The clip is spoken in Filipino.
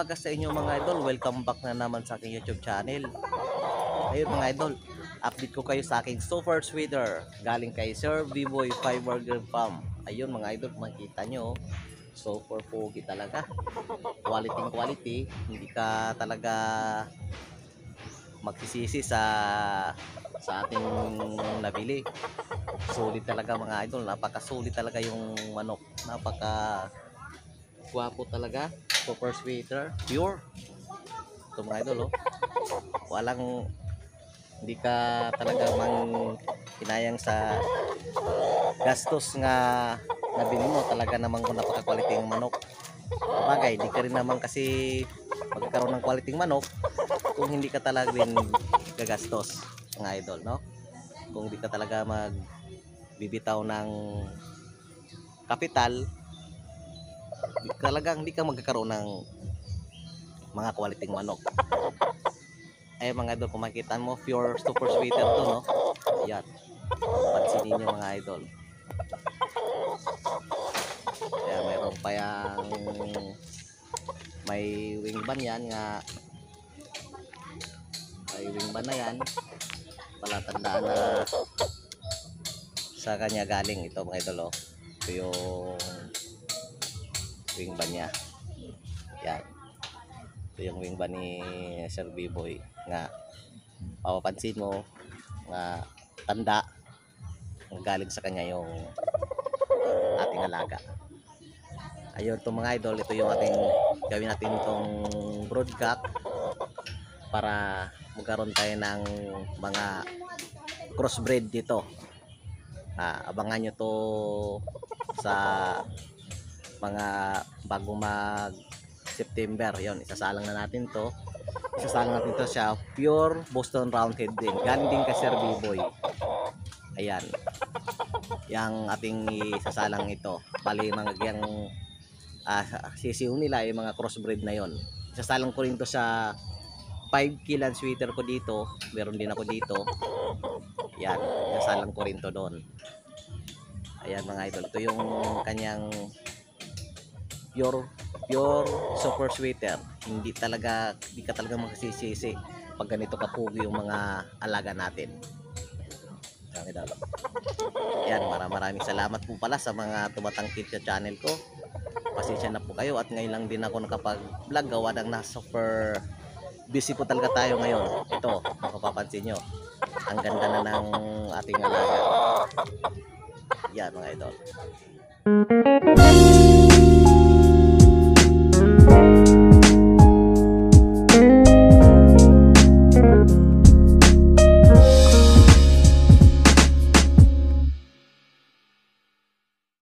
umaga sa inyo mga idol. Welcome back na naman sa aking YouTube channel. Ayun mga idol, update ko kayo sa aking super sweater galing kay Sir B-Boy Fiber Green Farm. Ayun mga idol, makikita nyo, super pogi talaga. Quality, hindi ka talaga magsisisi sa ating nabili. Sulit talaga mga idol, napakasulit talaga yung manok. Napaka gwapo talaga, super sweater, pure. Ito mga idol, oh. Hindi ka talaga kinayang sa gastos nga nabili mo. Talaga naman kung napaka-quality ng manok. Bagay, di ka rin naman kasi magkaroon ng quality manok kung hindi ka talaga rin gagastos mga idol, no? Kung hindi ka talaga magbibitaw ng kapital, talagang hindi ka magkakaroon ng mga quality manok. Ay mga idol, kung makikita mo, pure super sweater to, no? Ayan, pansinin nyo mga idol. Kaya mayroon pa yang may wingban yan nga, may wingban na yan, palatandaan na sa kanya galing ito mga idol, oh. Ito yung wingban niya. Yan, ito yung wingban ni Sir B-Boy nga mapapansin mo nga tanda galing sa kanya yung ating alaga. Ayun to mga idol, ito yung ating gawin natin itong broadcast para magkaroon tayo ng mga crossbreed dito. Abangan nyo to sa mga bago mag September. Yon, isasalang na natin to. Isasalang natin to sa pure Boston Roundhead din. Galing din kay Sir B-Boy. Ayan. Yang ating isasalang ito. Bali mga yang sisiw nila ay mga crossbreed na yon. Isasalang ko rin to sa 5 kilan sweater ko dito. Meron din ako dito. Yan. Isasalang ko rin to doon. Ayan mga idol. Ito yung kanyang pure super sweater. Hindi ka talaga makasisisi pag ganito kapugi yung mga alaga natin. Yan, maraming salamat po pala sa mga tumatangkit sa channel ko. Pasensya na po kayo at ngayon lang din ako nakapag-vlog gawa ng super busy po talaga tayo ngayon. Ito, mapapansin nyo, ang ganda na ng ating alaga. Yan mga idol.